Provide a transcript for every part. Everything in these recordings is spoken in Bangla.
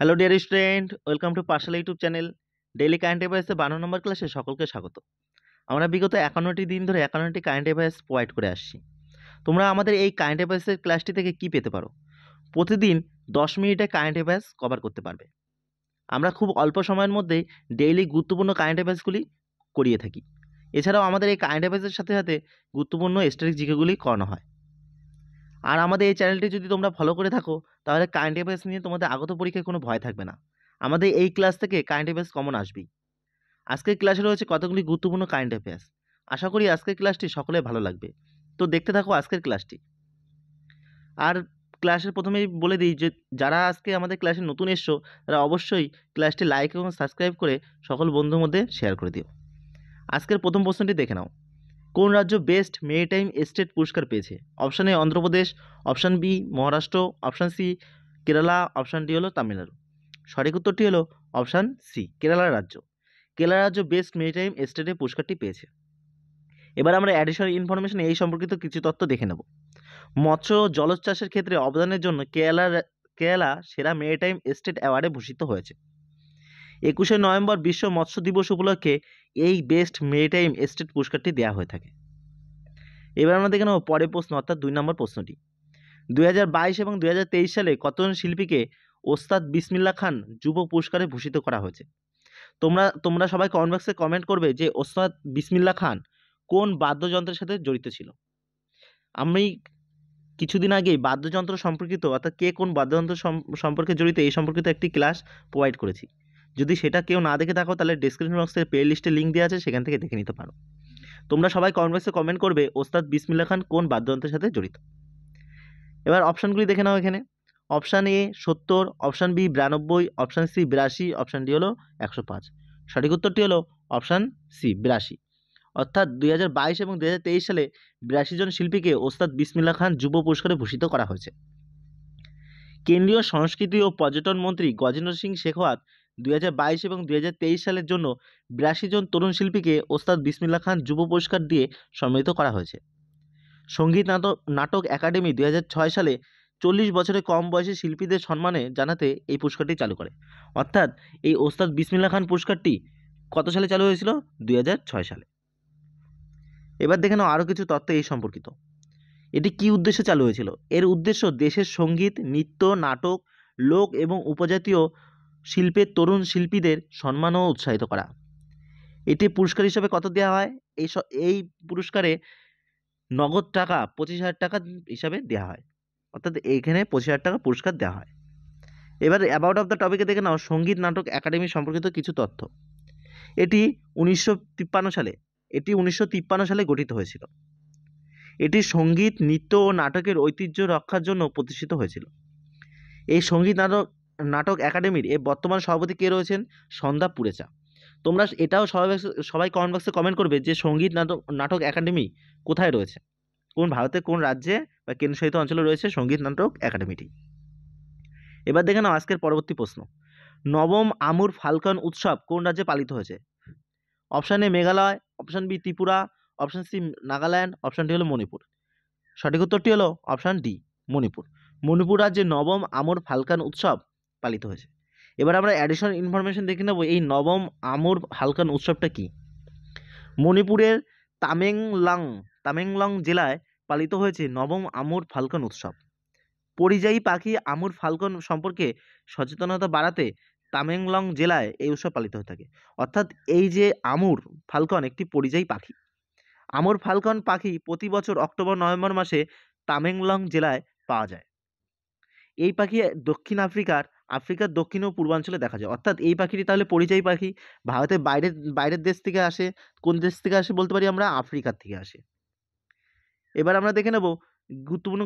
Hello dear student, welcome to Pathsala YouTube channel. Daily current অ্যাফেয়ার্সে 12 নম্বর ক্লাসে সকলকে স্বাগত। আমরা বিগত 51টি দিন ধরে 51টি কারেন্ট অ্যাফেয়ার্স প্রোভাইড করে আসছি। তোমরা আমাদের এই কারেন্ট অ্যাফেয়ার্সের ক্লাসটি থেকে কি পেতে পারো? প্রতিদিন 10 মিনিটে কারেন্ট অ্যাফেয়ার্স কভার করতে পারবে। আমরা খুব অল্প সময়ের মধ্যেই ডেইলি গুরুত্বপূর্ণ কারেন্ট অ্যাফেয়ার্সগুলি করিয়ে থাকি। এছাড়াও আমাদের এই কারেন্ট অ্যাফেয়ার্সের সাথে সাথে গুরুত্বপূর্ণ স্ট্যাটিক জিকেগুলি করানো হয়। আর আমাদের এই চ্যানেলটি যদি তোমরা ফলো করে থাকো, তাহলে কারেন্ট অ্যাফেয়ার্স নিয়ে তোমাদের আগত পরীক্ষায় কোনো ভয় থাকবে না। আমাদের এই ক্লাস থেকে কারেন্ট অ্যাফেয়ার্স কমন আসবেই। আজকের ক্লাসে রয়েছে কতগুলি গুরুত্বপূর্ণ কারেন্ট অ্যাফেয়ার্স। আশা করি আজকের ক্লাসটি সকলের ভালো লাগবে। তো দেখতে থাকো আজকের ক্লাসটি। আর ক্লাসের প্রথমেই বলে দিই যে যারা আজকে আমাদের ক্লাসে নতুন এসছো, তারা অবশ্যই ক্লাসটি লাইক এবং সাবস্ক্রাইব করে সকল বন্ধুর মধ্যে শেয়ার করে দিও। আজকের প্রথম প্রশ্নটি দেখে নাও। কোন রাজ্য বেস্ট মেরিটাইম স্টেট পুরস্কার পেয়েছে? Option A Andhra Pradesh, option B Maharashtra, option C Kerala, option D হলো তামিলনাড়ু। সঠিক উত্তরটি হলো অপশান সি কেরালা রাজ্য। কেরালা রাজ্য বেস্ট মেরিটাইম স্টেটে পুরস্কারটি পেয়েছে। এবার আমরা অ্যাডিশনাল ইনফরমেশন এই সম্পর্কিত কিছু তথ্য দেখে নেব। মৎস্য ও জলজ চাষের ক্ষেত্রে অবদানের জন্য কেরালা সেরা মেরিটাইম স্টেট অ্যাওয়ার্ডে ভূষিত হয়েছে। 21শে নভেম্বর বিশ্ব মৎস্য দিবস উপলক্ষে এই বেস্ট মেরিটাইম স্টেট পুরস্কারটি দেওয়া হয়ে থাকে। এবার আমরা দেখে নেব পরের প্রশ্ন, অর্থাৎ 2 নম্বর প্রশ্নটি। 2022 এবং 2023 সালে কতজন শিল্পীকে ওস্তাদ বিসমিল্লাহ খান যুব পুরস্কারে ভূষিত করা হয়েছে? তোমরা সবাই কমেন্ট বক্সে কমেন্ট করবে যে ওস্তাদ বিসমিল্লাহ খান কোন বাদ্যযন্ত্রের সাথে জড়িত ছিল। আমি কিছুদিন আগেই বাদ্যযন্ত্র সম্পর্কিত, অর্থাৎ কে কোন বাদ্যযন্ত্র সম্পর্কে জড়িত এই সম্পর্কিত একটি ক্লাস প্রোভাইড করেছি। যদি সেটা কেউ না দেখে থাকো, তাহলে ডেসক্রিপশন বক্সের প্লে লিস্টে লিঙ্ক দেওয়া আছে, সেখান থেকে দেখে নিতে পারো। তোমরা সবাই কমেন্ট বক্সে কমেন্ট করবে ওস্তাদ বিসমিল্লাহ খান কোন বাদ্যযন্ত্রের সাথে জড়িত। এবার অপশানগুলি দেখে নাও এখানে। Option A 70, option B 92, option C 82, option D হলো 105। সঠিক উত্তরটি হলো অপশান সি 82। অর্থাৎ 2022 এবং 2023 সালে 82 জন শিল্পীকে ওস্তাদ বিসমিল্লাহ খান যুব পুরস্কারে ভূষিত করা হয়েছে। কেন্দ্রীয় সংস্কৃতি ও পর্যটন মন্ত্রী গজেন্দ্র সিং শেখাওয়াত 2022 এবং 2023 সালের জন্য 82 জন তরুণ শিল্পীকে ওস্তাদ বিসমিল্লাহ খান যুব পুরস্কার দিয়ে সম্মানিত করা হয়েছে। সঙ্গীত নাটক একাডেমি 2006 সালে 40 বছরের কম বয়সী শিল্পীদের সম্মানে জানাতে এই পুরস্কারটি চালু করে। অর্থাৎ এই ওস্তাদ বিসমিল্লাহ খান পুরস্কারটি কত সালে চালু হয়েছিল? 2006 সালে। এবার দেখে নাও আরও কিছু তথ্য এই সম্পর্কিত। এটি কী উদ্দেশ্যে চালু হয়েছিল? এর উদ্দেশ্য দেশের সঙ্গীত, নৃত্য, নাটক, লোক এবং উপজাতীয় শিল্পের তরুণ শিল্পীদের সম্মান ও উৎসাহিত করা। এটি পুরস্কার হিসেবে কত দেওয়া হয়? এই পুরস্কারে নগদ টাকা 25,000 টাকা হিসাবে দেওয়া হয়। অর্থাৎ এইখানে 25,000 টাকা পুরস্কার দেওয়া হয়। এবার অ্যাবাউট অফ দ্য টপিকে দেখে নাও সঙ্গীত নাটক একাডেমি সম্পর্কিত কিছু তথ্য। এটি 1953 সালে গঠিত হয়েছিল। এটি সঙ্গীত, নৃত্য ও নাটকের ঐতিহ্য রক্ষার জন্য প্রতিষ্ঠিত হয়েছিল। এই সঙ্গীত নাটক একাডেমির বর্তমান সভাপতি কে রয়েছেন? সন্ধ্যা পুরেচা। তোমরা এটাও সবাই কমেন্ট বক্সে কমেন্ট করবে যে সঙ্গীত নাটক একাডেমি কোথায় রয়েছে, কোন ভারতের কোন রাজ্যে বা কেন্দ্রশাসিত অঞ্চলে রয়েছে সঙ্গীত নাটক একাডেমিটি। এবার দেখে নাও আজকের পরবর্তী প্রশ্ন। নবম আমুর ফাল্কন উৎসব কোন রাজ্যে পালিত হয়েছে? Option A Meghalaya, option B Tripura, option C Nagaland, option D হলো মণিপুর। সঠিক উত্তরটি হলো অপশান ডি মণিপুর। মণিপুর রাজ্যে নবম আমুর ফাল্কন উৎসব পালিত হয়েছে। এবার আমরা অ্যাডিশনাল ইনফরমেশন দেখে নেব এই নবম আমুর ফাল্কন উৎসবটা কি। মণিপুরের তামেংলং জেলায় পালিত হয়েছে নবম আমুর ফাল্কন উৎসব। পরিযায়ী পাখি আমুর ফাল্কন সম্পর্কে সচেতনতা বাড়াতে তামেংলং জেলায় এই উৎসব পালিত হয়ে থাকে। অর্থাৎ এই যে আমুর ফাল্কন একটি পরিযায়ী পাখি। আমুর ফাল্কন পাখি প্রতি বছর অক্টোবর-নভেম্বর মাসে তামেংলং জেলায় পাওয়া যায়। এই পাখি আফ্রিকার দক্ষিণ ও পূর্বাঞ্চলে দেখা যায়। অর্থাৎ এই পাখিটি তাহলে পরিযায়ী পাখি, ভারতের বাইরের দেশ থেকে আসে। কোন দেশ থেকে আসে বলতে পারি আমরা? আফ্রিকার থেকে আসে। এবার আমরা দেখে নেব গুরুত্বপূর্ণ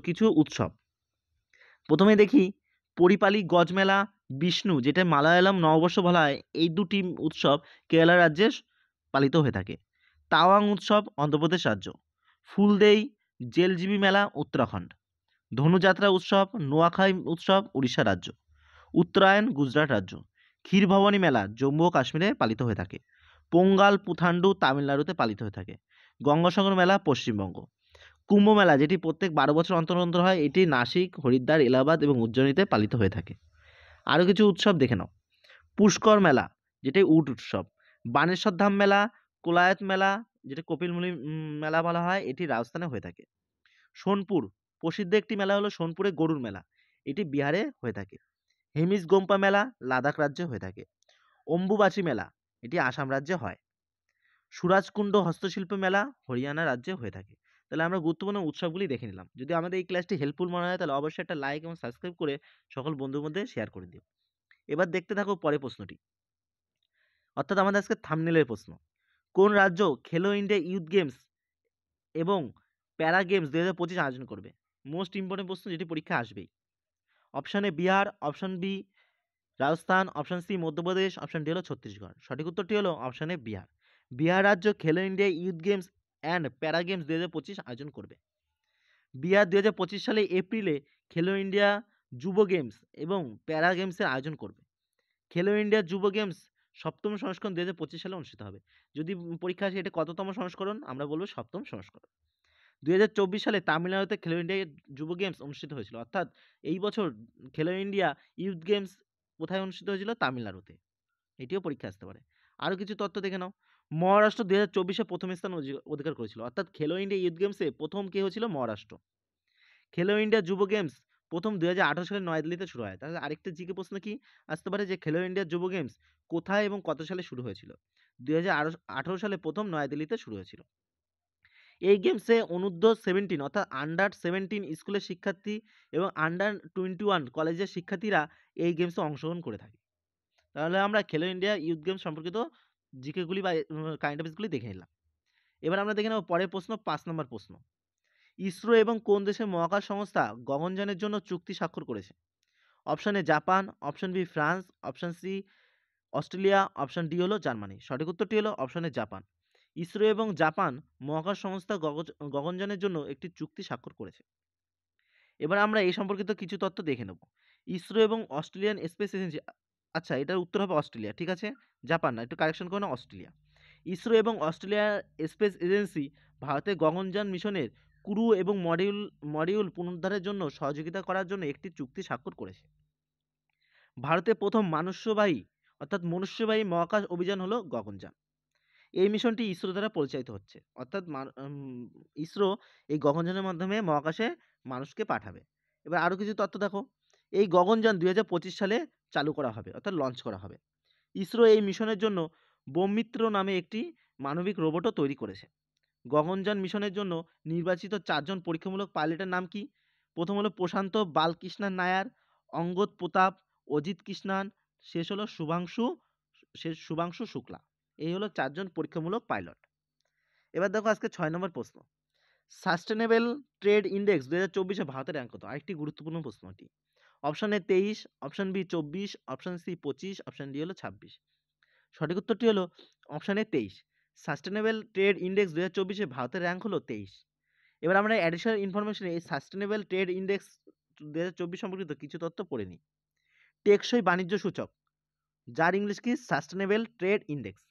কিছু উৎসব। প্রথমে দেখি পরিপালি গজমেলা, বিষ্ণু যেটা মালায়ালাম নববর্ষ বলা হয়, এই দুটি উৎসব কেরালা রাজ্যে পালিত হয়ে থাকে। তাওয়াং উৎসব অন্ধ্রপ্রদেশ রাজ্য। ফুলদেই জেলজিবি মেলা উত্তরাখণ্ড। ধনুযাত্রা উৎসব নোয়াখাই উৎসব উড়িষ্যা রাজ্য। উত্তরায়ণ গুজরাট রাজ্য। ক্ষীরভবানী মেলা জম্মু ও কাশ্মীরে পালিত হয়ে থাকে। পোঙ্গাল পুথান্ডু তামিলনাড়ুতে পালিত হয়ে থাকে। গঙ্গাসাগর মেলা পশ্চিমবঙ্গ। কুম্ভ মেলা যেটি প্রত্যেক 12 বছর অন্তর অন্তর হয়, এটি নাসিক, হরিদ্বার, এলাহাবাদ এবং উজ্জয়িনীতে পালিত হয়ে থাকে। আরও কিছু উৎসব দেখে নাও। পুষ্কর মেলা, যেটাই উট উৎসব। বানেশ্বর ধাম মেলা, কোলায়ত মেলা, যেটা কপিলমুনি মেলা বলা হয়, এটি রাজস্থানে হয়ে থাকে। সোনপুর, প্রসিদ্ধ একটি মেলা হলো সোনপুরে গরুর মেলা, এটি বিহারে হয়ে থাকে। হেমিস গোম্পা মেলা লাদাখ রাজ্যে হয়ে থাকে। অম্বুবাচী মেলা, এটি আসাম রাজ্যে হয়। সুরাজকুণ্ড হস্তশিল্প মেলা হরিয়ানা রাজ্যে হয়ে থাকে। তাহলে আমরা গুরুত্বপূর্ণ উৎসবগুলি দেখে নিলাম। যদি আমাদের এই ক্লাসটি হেল্পফুল মনে হয় তাহলে অবশ্যই একটা লাইক এবং সাবস্ক্রাইব করে সকল বন্ধুর মধ্যে শেয়ার করে দিও। এবার দেখতে থাকো পরের প্রশ্নটি, অর্থাৎ আমাদের আজকে থাম্বনেলের প্রশ্ন। কোন রাজ্য খেলো ইন্ডিয়া ইউথ গেমস এবং প্যারা গেমস 2025 আয়োজন করবে? মোস্ট ইম্পর্টেন্ট প্রশ্ন, যেটি পরীক্ষা আসবেই। Option A Bihar, option B Rajasthan, option C Madhya Pradesh, option D হলো ছত্তিশগড়। সঠিক উত্তরটি হলো অপশন এ বিহার। বিহার রাজ্য খেলো ইন্ডিয়া ইউথ গেমস অ্যান্ড প্যারা গেমস 2025 আয়োজন করবে। বিহার 2025 সালে এপ্রিলে খেলো ইন্ডিয়া যুব গেমস এবং প্যারা গেমসের আয়োজন করবে। খেলো ইন্ডিয়া যুব গেমস সপ্তম সংস্করণ 2025 সালে অনুষ্ঠিত হবে। যদি পরীক্ষা আসে এটা কততম সংস্করণ, আমরা বলবো সপ্তম সংস্করণ। 2024 সালে তামিলনাড়ুতে খেলো ইন্ডিয়া যুব গেমস অনুষ্ঠিত হয়েছিল, অর্থাৎ এই বছর খেলো ইন্ডিয়া ইউথ গেমস কোথায় অনুষ্ঠিত হয়েছিল? তামিলনাড়ুতে। এটিও পরীক্ষা আসতে পারে। আরও কিছু তথ্য দেখে নাও। মহারাষ্ট্র 2024-এ প্রথম স্থান অধিকার করেছিল, অর্থাৎ খেলো ইন্ডিয়া ইউথ গেমসে প্রথম কে হয়েছিল? মহারাষ্ট্র। খেলো ইন্ডিয়া যুব গেমস প্রথম 2018 সালে নয়াদিল্লিতে শুরু হয়। তাহলে আরেকটা জিকে প্রশ্ন কি আসতে পারে যে খেলো ইন্ডিয়া যুব গেমস কোথায় এবং কত সালে শুরু হয়েছিল? 2018 সালে প্রথম নয়াদিল্লিতে শুরু হয়েছিল। এই গেমসে অনূর্ধ্ব 17 অর্থাৎ আন্ডার 17 স্কুলের শিক্ষার্থী এবং আন্ডার 21 কলেজের শিক্ষার্থীরা এই গেমসে অংশগ্রহণ করে থাকে। তাহলে আমরা খেলো ইন্ডিয়া ইউথ গেমস সম্পর্কিত জিকেগুলি বা কারেন্ট অ্যাফেয়ার্সগুলি দেখে নিলাম। এবার আমরা দেখে নেব পরের প্রশ্ন, 5 নম্বর প্রশ্ন। ইসরো এবং কোন দেশের মহাকাশ সংস্থা গগনযানের জন্য চুক্তি স্বাক্ষর করেছে? Option A Japan, option B France, option C Australia, option D হলো জার্মানি। সঠিক উত্তরটি হলো অপশন এ জাপান। ইসরো এবং জাপান মহাকাশ সংস্থা গগনযানের জন্য একটি চুক্তি স্বাক্ষর করেছে। এবার আমরা এই সম্পর্কিত কিছু তথ্য দেখে নেব। ইসরো এবং অস্ট্রেলিয়ান স্পেস এজেন্সি, আচ্ছা এটার উত্তর হবে অস্ট্রেলিয়া, ঠিক আছে, জাপান না, একটু কারেকশন করে না, অস্ট্রেলিয়া। ইসরো এবং অস্ট্রেলিয়ার স্পেস এজেন্সি ভারতের গগনযান মিশনের ক্রু এবং মডিউল পুনরুদ্ধারের জন্য সহযোগিতা করার জন্য একটি চুক্তি স্বাক্ষর করেছে। ভারতের প্রথম মনুষ্যবাহী মহাকাশ অভিযান হলো গগনযান। এই মিশনটি ইসরো দ্বারা পরিচালিত হচ্ছে, অর্থাৎ ইসরো এই গগনযানের মাধ্যমে মহাকাশে মানুষকে পাঠাবে। এবার আরও কিছু তথ্য দেখো। এই গগনযান 2025 সালে চালু করা হবে, অর্থাৎ লঞ্চ করা হবে। ইসরো এই মিশনের জন্য বোমমিত্র নামে একটি মানবিক রোবটও তৈরি করেছে। গগনযান মিশনের জন্য নির্বাচিত 4 জন পরীক্ষামূলক পাইলটের নাম কি? প্রথম হলো প্রশান্ত বালকৃষ্ণন নায়ার, অঙ্গদ প্রতাপ, অজিত কৃষ্ণান, শেষ হলো শুভাংশু শুক্লা। এই হলো 4 জন পরীক্ষামূলক পাইলট। এবার দেখো আজকে 6 নম্বর প্রশ্ন। সাস্টেনেবল ট্রেড ইন্ডেক্স 2024-এ ভারতের র্যাঙ্ক কত? আরেকটি গুরুত্বপূর্ণ প্রশ্ন এটি। Option A 23, option B 24, option C 25, option D হলো 26। সঠিক উত্তরটি হলো option A 23। Sustainable trade index 2024-এ ভারতের র্যাঙ্ক হলো 23। এবার আমরা অ্যাডিশনাল ইনফরমেশনে এই সাস্টেনেবল ট্রেড ইন্ডেক্স 2024 সম্পর্কিত কিছু তথ্য পড়ে নিই। টেকসই বাণিজ্য সূচক, যার ইংলিশ কি? Sustainable trade index.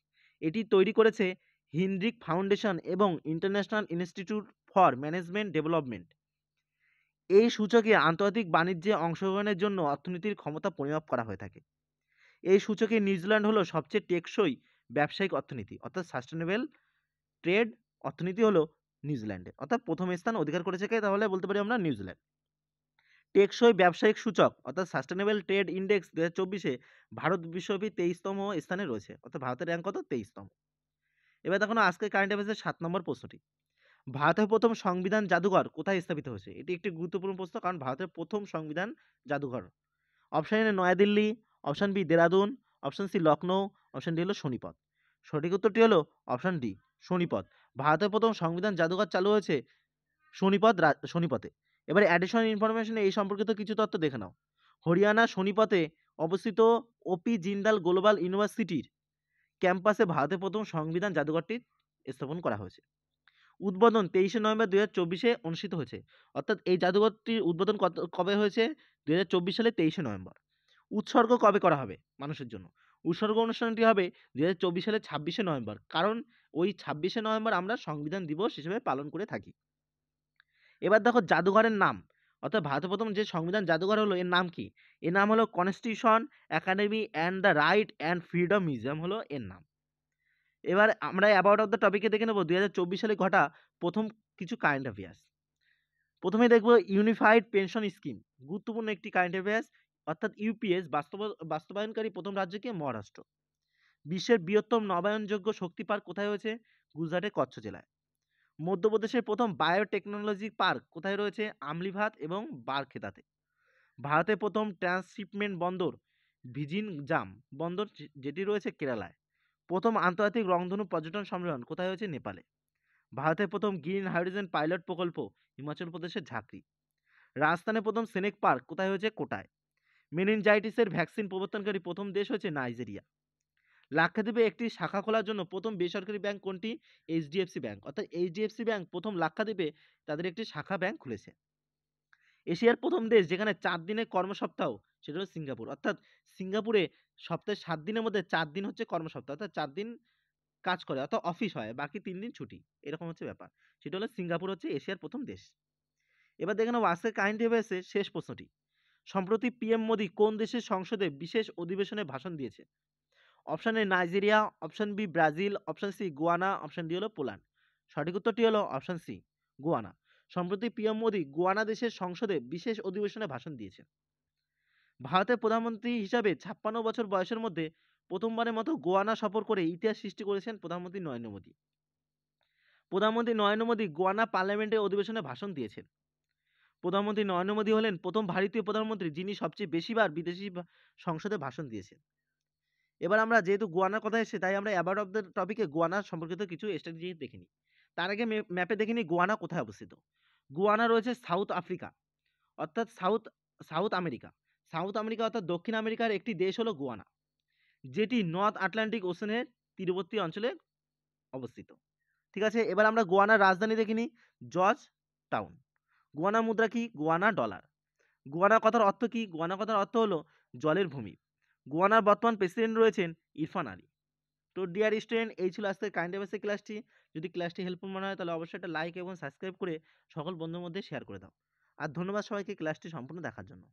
এটি তৈরি করেছে হিনরিক ফাউন্ডেশন এবং international institute for management development. এই সূচকে আন্তর্জাতিক বাণিজ্যে অংশগ্রহণের জন্য অর্থনীতির ক্ষমতা পরিমাপ করা হয়ে থাকে। এই সূচকে নিউজিল্যান্ড হলো সবচেয়ে টেকসই ব্যবসায়িক অর্থনীতি, অর্থাৎ সাস্টেনেবল ট্রেড অর্থনীতি হলো নিউজিল্যান্ডে, অর্থাৎ প্রথম স্থান অধিকার করেছে কে? তাহলে বলতে পারি আমরা নিউজিল্যান্ড। টেকসই ব্যবসায়িক সূচক অর্থাৎ সাস্টেনেবল ট্রেড ইন্ডেক্স 2024-এ ভারত বিশ্বব্যাপী 23তম স্থানে রয়েছে, অর্থাৎ ভারতের র্যাঙ্ক কত? 23তম। এবার দেখো না আজকে কারেন্ট অ্যাফেয়ার্সের 7 নম্বর প্রশ্নটি। ভারতের প্রথম সংবিধান জাদুঘর কোথায় স্থাপিত হয়েছে? এটি একটি গুরুত্বপূর্ণ প্রশ্ন, কারণ ভারতের প্রথম সংবিধান জাদুঘর। Option A New Delhi, option B Dehradun, option C Lucknow, option D হলো সোনিপত। সঠিক উত্তরটি হলো অপশন ডি সোনিপত। ভারতের প্রথম সংবিধান জাদুঘর চালু হয়েছে সোনিপতে। এবার অ্যাডিশনাল ইনফরমেশনে এই সম্পর্কিত কিছু তথ্য দেখে নাও। হরিয়ানা সোনিপতে অবস্থিত ওপি জিন্দাল গ্লোবাল ইউনিভার্সিটির ক্যাম্পাসে ভারতের প্রথম সংবিধান জাদুঘরটি স্থাপন করা হয়েছে। উদ্বোধন 23শে নভেম্বর 2024-এ অনুষ্ঠিত হয়েছে, অর্থাৎ এই জাদুঘরটির উদ্বোধন কবে হয়েছে? 2024 সালে 23শে নভেম্বর। উৎসর্গ কবে করা হবে মানুষের জন্য? উৎসর্গ অনুষ্ঠানটি হবে 2024 সালে 26শে নভেম্বর, কারণ ওই 26শে নভেম্বর আমরা সংবিধান দিবস হিসেবে পালন করে থাকি। এবার দেখো জাদুঘরের নাম অর্থাৎ ভারতের প্রথম যে সংবিধান জাদুঘর হলো এর নাম কি? এর নাম হলো constitution academy and the right and freedom museum হলো এর নাম। এবার আমরা অ্যাবাউট অফ দ্য টপিকে দেখে নেব 2024 সালে ঘটা প্রথম কিছু কারেন্ট অ্যাফেয়ার্স। প্রথমে দেখব ইউনিফাইড পেনশন স্কিম, গুরুত্বপূর্ণ একটি কারেন্ট অ্যাফেয়ার্স। অর্থাৎ ইউপিএস বাস্তবায়নকারী প্রথম রাজ্য কি? মহারাষ্ট্র। বিশ্বের বৃহত্তম নবায়নযোগ্য শক্তি পার্ক কোথায় হয়েছে? গুজরাটের কচ্ছ জেলায়। মধ্যপ্রদেশের প্রথম বায়োটেকনোলজি পার্ক কোথায় রয়েছে? আমলিভাত এবং বারখেতাতে। ভারতের প্রথম ট্রান্সশিপমেন্ট বন্দর ভিজিনজাম বন্দর যেটি রয়েছে কেরালায়। প্রথম আন্তর্জাতিক রংধনু পর্যটন সম্মেলন কোথায় হয়েছে? নেপালে। ভারতের প্রথম গ্রিন হাইড্রোজেন পাইলট প্রকল্প হিমাচল প্রদেশের ঝাঁকরি। রাজস্থানের প্রথম সেনেক পার্ক কোথায় হয়েছে? কোটায়। মেনিনজাইটিসের ভ্যাকসিন প্রবর্তনকারী প্রথম দেশ হচ্ছে নাইজেরিয়া। লাক্ষাদ্বীপে একটি শাখা খোলার জন্য প্রথম বেসরকারি ব্যাংক কোনটি? HDFC bank. অর্থাৎ এইচডিএফসি ব্যাংক প্রথম লাক্ষাদ্বীপে তাদের একটি শাখা ব্যাংক খুলেছে। এশিয়ার প্রথম দেশ যেখানে 4 দিনের কর্মসপ্তাহ, সেটা হলো সিঙ্গাপুর। অর্থাৎ সিঙ্গাপুরে সপ্তাহে 7 দিনের মধ্যে 4 দিন হচ্ছে কর্মসপ্তাহ, অর্থাৎ 4 দিন কাজ করে, অর্থাৎ অফিস হয়, বাকি 3 দিন ছুটি। এরকম হচ্ছে ব্যাপার। সেটা হলো সিঙ্গাপুর হচ্ছে এশিয়ার প্রথম দেশ। এবার দেখে নেব আজকের কারেন্ট অ্যাফেয়ার্সের শেষ প্রশ্নটি। সম্প্রতি পিএম মোদি কোন দেশের সংসদে বিশেষ অধিবেশনে ভাষণ দিয়েছে? Option A Nigeria, option B Brazil, option C Guyana, option D হলো পোল্যান্ড। সঠিক উত্তরটি হলো অপশন সি গুয়ানা। সম্প্রতি পিএম মোদি গুয়ানা দেশের সংসদে বিশেষ অধিবেশনে ভাষণ দিয়েছেন। ভারতের প্রধানমন্ত্রী হিসাবে 56 বছর বয়সের মধ্যে প্রথমবারের মতো গোয়ানা সফর করে ইতিহাস সৃষ্টি করেছেন প্রধানমন্ত্রী নরেন্দ্র মোদী। প্রধানমন্ত্রী নরেন্দ্র মোদী গোয়ানা পার্লামেন্টের অধিবেশনে ভাষণ দিয়েছেন। প্রধানমন্ত্রী নরেন্দ্র মোদী হলেন প্রথম ভারতীয় প্রধানমন্ত্রী যিনি সবচেয়ে বেশিবার বিদেশি সংসদে ভাষণ দিয়েছেন। এবার আমরা যেহেতু গোয়ানার কথা এসেছে তাই আমরা অ্যাবাউট অফ দ্য টপিকে গোয়ানা সম্পর্কিত কিছু স্ট্র্যাটেজি দেখে নিই। তার আগে ম্যাপে দেখে নিই গোয়ানা কোথায় অবস্থিত। গোয়ানা রয়েছে সাউথ আফ্রিকা, অর্থাৎ সাউথ আমেরিকা। সাউথ আমেরিকা অর্থাৎ দক্ষিণ আমেরিকার একটি দেশ হলো গোয়ানা, যেটি নর্থ আটলান্টিক ওশানের তীরবর্তী অঞ্চলে অবস্থিত। ঠিক আছে, এবার আমরা গোয়ানার রাজধানী দেখে নিই, জর্জ টাউন। গোয়ানা মুদ্রা কি? গোয়ানা ডলার। গোয়ানা কথার অর্থ কি? গোয়ানা কথার অর্থ হলো জলের ভূমি। গোয়ানার বর্তমান প্রেসিডেন্ট রয়েছেন ইরফান আলী। তো ডিয়ার স্টুডেন্ট, এই ছিল আজকের কারেন্ট অ্যাফেয়ার্সের ক্লাসটি। যদি ক্লাসটি হেল্পফুল মনে হয় তাহলে অবশ্যই একটা লাইক এবং সাবস্ক্রাইব করে সকল বন্ধুর মধ্যে শেয়ার করে দাও। আর ধন্যবাদ সবাইকে ক্লাসটি সম্পূর্ণ দেখার জন্য।